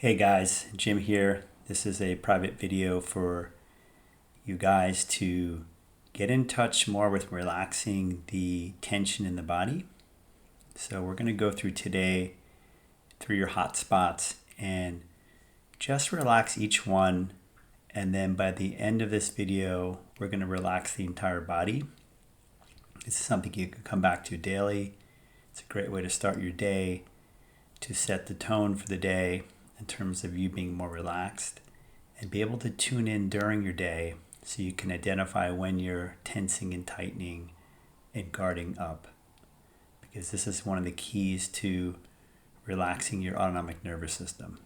Hey guys, Jim here. This is a private video for you guys to get in touch more with relaxing the tension in the body. So we're going to go through today through your hot spots and just relax each one. And then by the end of this video, we're going to relax the entire body. This is something you can come back to daily. It's a great way to start your day, to set the tone for the day in terms of you being more relaxed and be able to tune in during your day so you can identify when you're tensing and tightening and guarding up, because this is one of the keys to relaxing your autonomic nervous system.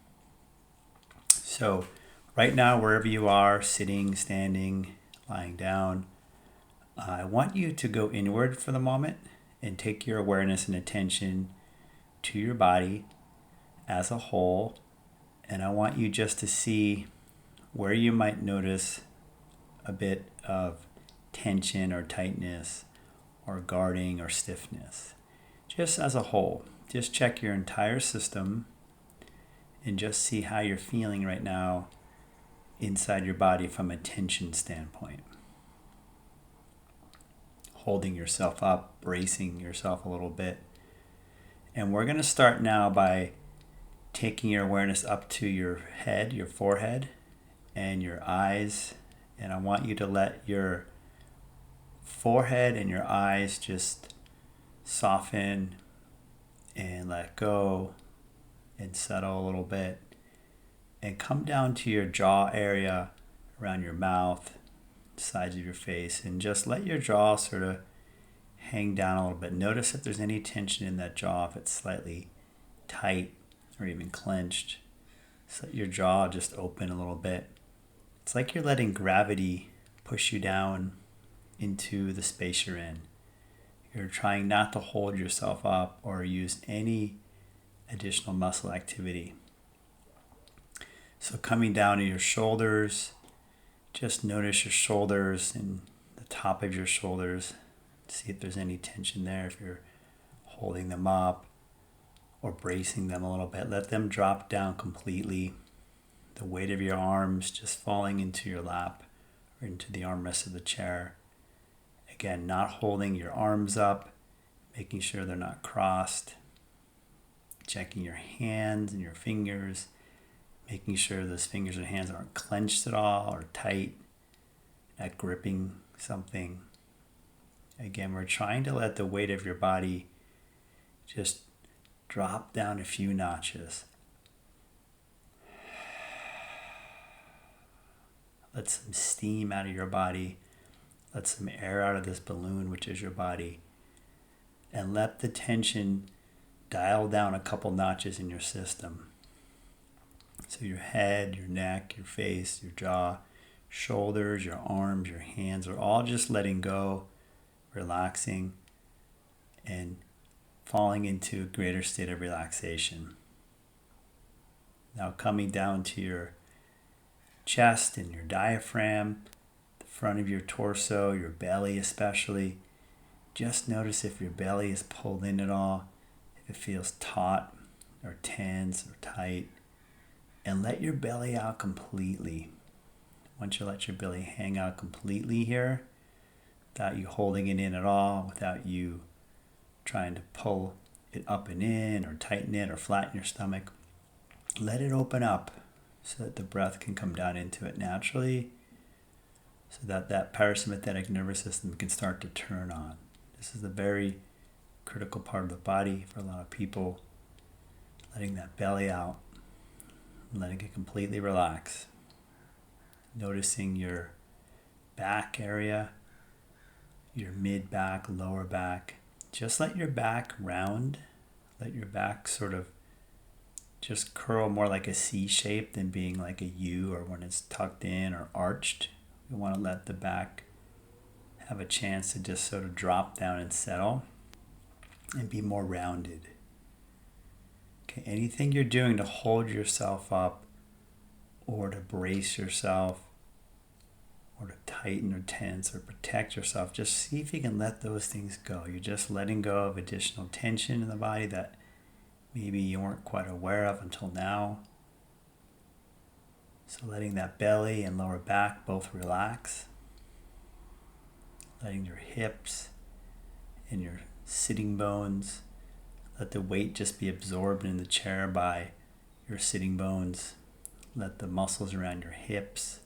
So right now, wherever you are, sitting, standing, lying down, I want you to go inward for the moment and take your awareness and attention to your body as a whole. And I want you just to see where you might notice a bit of tension or tightness or guarding or stiffness. Just as a whole, just check your entire system and just see how you're feeling right now inside your body from a tension standpoint. Holding yourself up, bracing yourself a little bit. And we're going to start now by taking your awareness up to your head, your forehead, and your eyes. And I want you to let your forehead and your eyes just soften and let go and settle a little bit. And come down to your jaw area, around your mouth, sides of your face, and just let your jaw sort of hang down a little bit. Notice if there's any tension in that jaw, if it's slightly tight or even clenched. So let your jaw just open a little bit. It's like you're letting gravity push you down into the space you're in. You're trying not to hold yourself up or use any additional muscle activity. So coming down to your shoulders, just notice your shoulders and the top of your shoulders. See if there's any tension there, if you're holding them up or bracing them a little bit. Let them drop down completely. The weight of your arms just falling into your lap or into the armrest of the chair. Again, not holding your arms up, making sure they're not crossed. Checking your hands and your fingers, making sure those fingers and hands aren't clenched at all or tight, not gripping something. Again, we're trying to let the weight of your body just drop down a few notches. Let some steam out of your body. Let some air out of this balloon, which is your body. And let the tension dial down a couple notches in your system. So your head, your neck, your face, your jaw, shoulders, your arms, your hands are all just letting go, relaxing, and falling into a greater state of relaxation. Now coming down to your chest and your diaphragm, the front of your torso, your belly especially. Just notice if your belly is pulled in at all, if it feels taut or tense or tight. And let your belly out completely. Once you let your belly hang out completely here, without you holding it in at all, without you trying to pull it up and in or tighten it or flatten your stomach, let it open up so that the breath can come down into it naturally, so that that parasympathetic nervous system can start to turn on. This is a very critical part of the body for a lot of people, letting that belly out, letting it completely relax. Noticing your back area, your mid-back, lower back. Just let your back round. Let your back sort of just curl more like a C shape than being like a U or when it's tucked in or arched. We want to let the back have a chance to just sort of drop down and settle and be more rounded. Okay, anything you're doing to hold yourself up or to brace yourself or to tighten or tense or protect yourself, just see if you can let those things go. You're just letting go of additional tension in the body that maybe you weren't quite aware of until now. So letting that belly and lower back both relax. Letting your hips and your sitting bones, let the weight just be absorbed in the chair by your sitting bones. Let the muscles around your hips,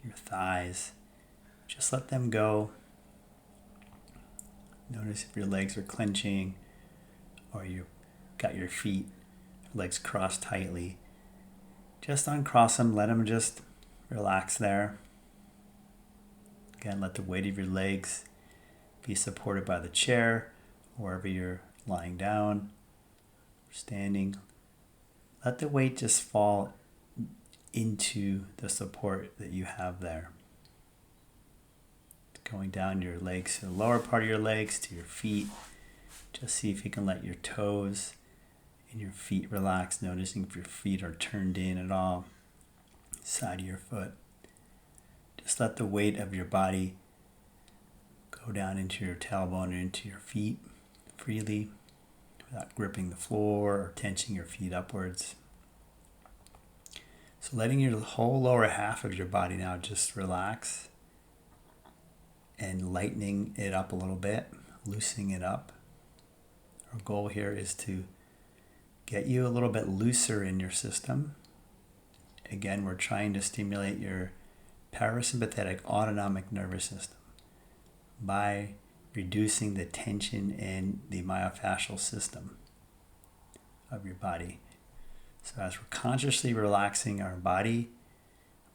your thighs, just let them go. Notice if your legs are clenching or you've got your feet, legs crossed tightly. Just uncross them, let them just relax there. Again, let the weight of your legs be supported by the chair, wherever you're lying down, standing. Let the weight just fall into the support that you have there. Going down your legs, to the lower part of your legs, to your feet. Just see if you can let your toes and your feet relax, noticing if your feet are turned in at all, side of your foot. Just let the weight of your body go down into your tailbone and into your feet freely without gripping the floor or tensing your feet upwards. So letting your whole lower half of your body now just relax and lightening it up a little bit, loosening it up. Our goal here is to get you a little bit looser in your system. Again, we're trying to stimulate your parasympathetic autonomic nervous system by reducing the tension in the myofascial system of your body. So as we're consciously relaxing our body,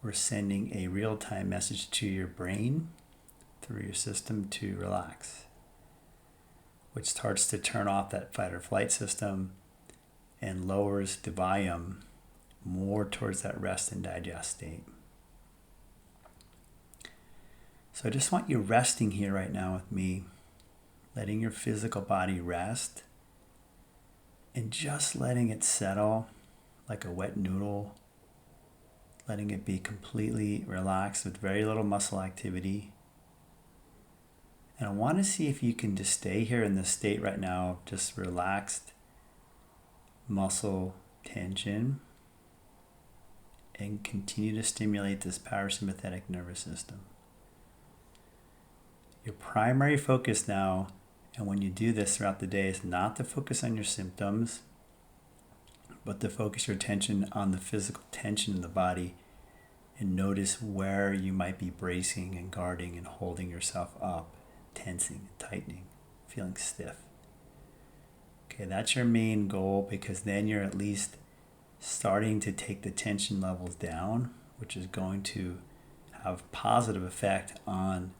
we're sending a real-time message to your brain through your system to relax, which starts to turn off that fight or flight system and lowers the volume more towards that rest and digest state. So I just want you resting here right now with me, letting your physical body rest and just letting it settle like a wet noodle, letting it be completely relaxed with very little muscle activity. And I want to see if you can just stay here in this state right now, just relaxed muscle tension, and continue to stimulate this parasympathetic nervous system. Your primary focus now, and when you do this throughout the day, is not to focus on your symptoms, but to focus your attention on the physical tension in the body and notice where you might be bracing and guarding and holding yourself up, tensing, tightening, feeling stiff. Okay, that's your main goal, because then you're at least starting to take the tension levels down, which is going to have positive effect on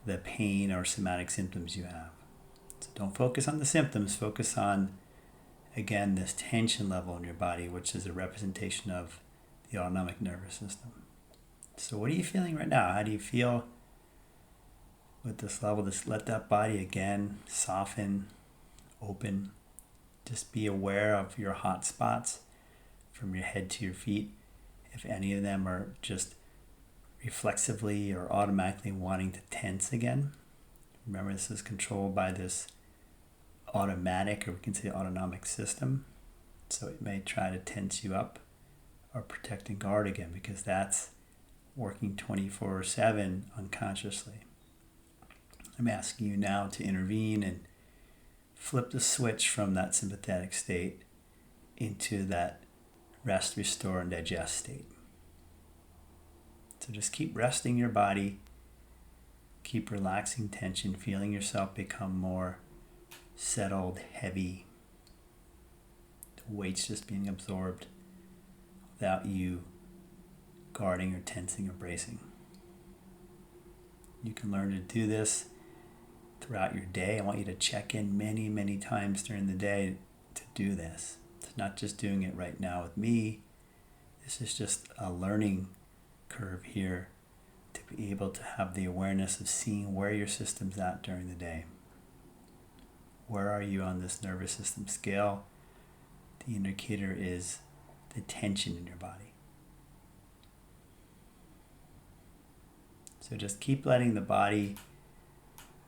the pain or somatic symptoms you have. So don't focus on the symptoms, focus on, again, this tension level in your body, which is a representation of the autonomic nervous system. So what are you feeling right now? How do you feel with this level? Just let that body again soften, open. Just be aware of your hot spots from your head to your feet. If any of them are just reflexively or automatically wanting to tense again. Remember, this is controlled by this automatic, or we can say autonomic system. So it may try to tense you up or protect and guard again, because that's working 24/7 unconsciously. I'm asking you now to intervene and flip the switch from that sympathetic state into that rest, restore, and digest state. So just keep resting your body, keep relaxing tension, feeling yourself become more settled, heavy. The weight's just being absorbed without you guarding or tensing or bracing. You can learn to do this throughout your day. I want you to check in many, many times during the day to do this. It's not just doing it right now with me. This is just a learning curve here to be able to have the awareness of seeing where your system's at during the day. Where are you on this nervous system scale? The indicator is the tension in your body. So just keep letting the body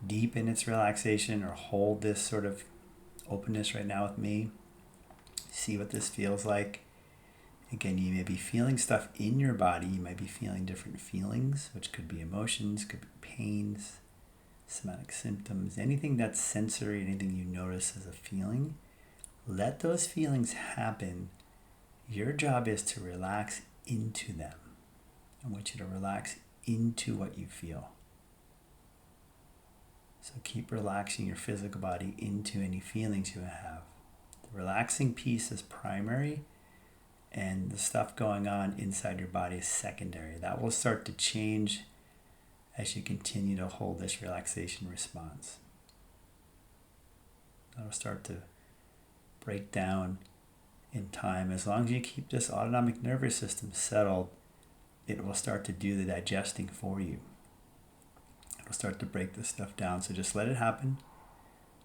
deepen its relaxation, or hold this sort of openness right now with me. See what this feels like. Again, you may be feeling stuff in your body. You might be feeling different feelings, which could be emotions, could be pains, somatic symptoms, anything that's sensory, anything you notice as a feeling. Let those feelings happen. Your job is to relax into them. I want you to relax into what you feel. So keep relaxing your physical body into any feelings you have. The relaxing piece is primary, and the stuff going on inside your body is secondary. That will start to change as you continue to hold this relaxation response. That'll start to break down in time. As long as you keep this autonomic nervous system settled, it will start to do the digesting for you. It'll start to break this stuff down. So just let it happen.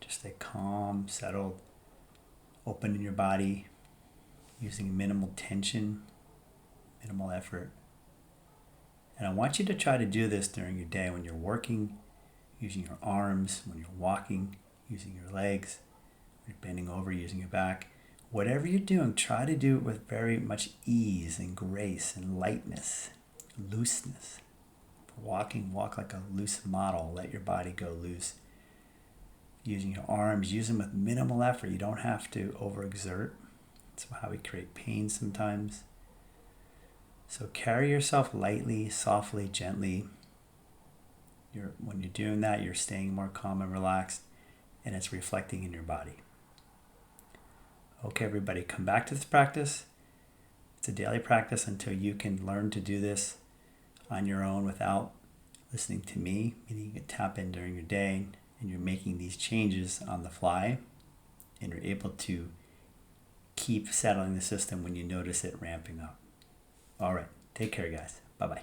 Just stay calm, settled, open in your body, using minimal tension, minimal effort. And I want you to try to do this during your day when you're working, using your arms, when you're walking, using your legs, when you're bending over, using your back. Whatever you're doing, try to do it with very much ease and grace and lightness, looseness. Walking, walk like a loose model. Let your body go loose. Using your arms, use them with minimal effort. You don't have to overexert. That's how we create pain sometimes. So carry yourself lightly, softly, gently. When you're doing that, you're staying more calm and relaxed, and it's reflecting in your body. Okay, everybody, come back to this practice. It's a daily practice until you can learn to do this on your own without listening to me, meaning you can tap in during your day and you're making these changes on the fly, and you're able to keep settling the system when you notice it ramping up. All right, take care, guys. Bye-bye.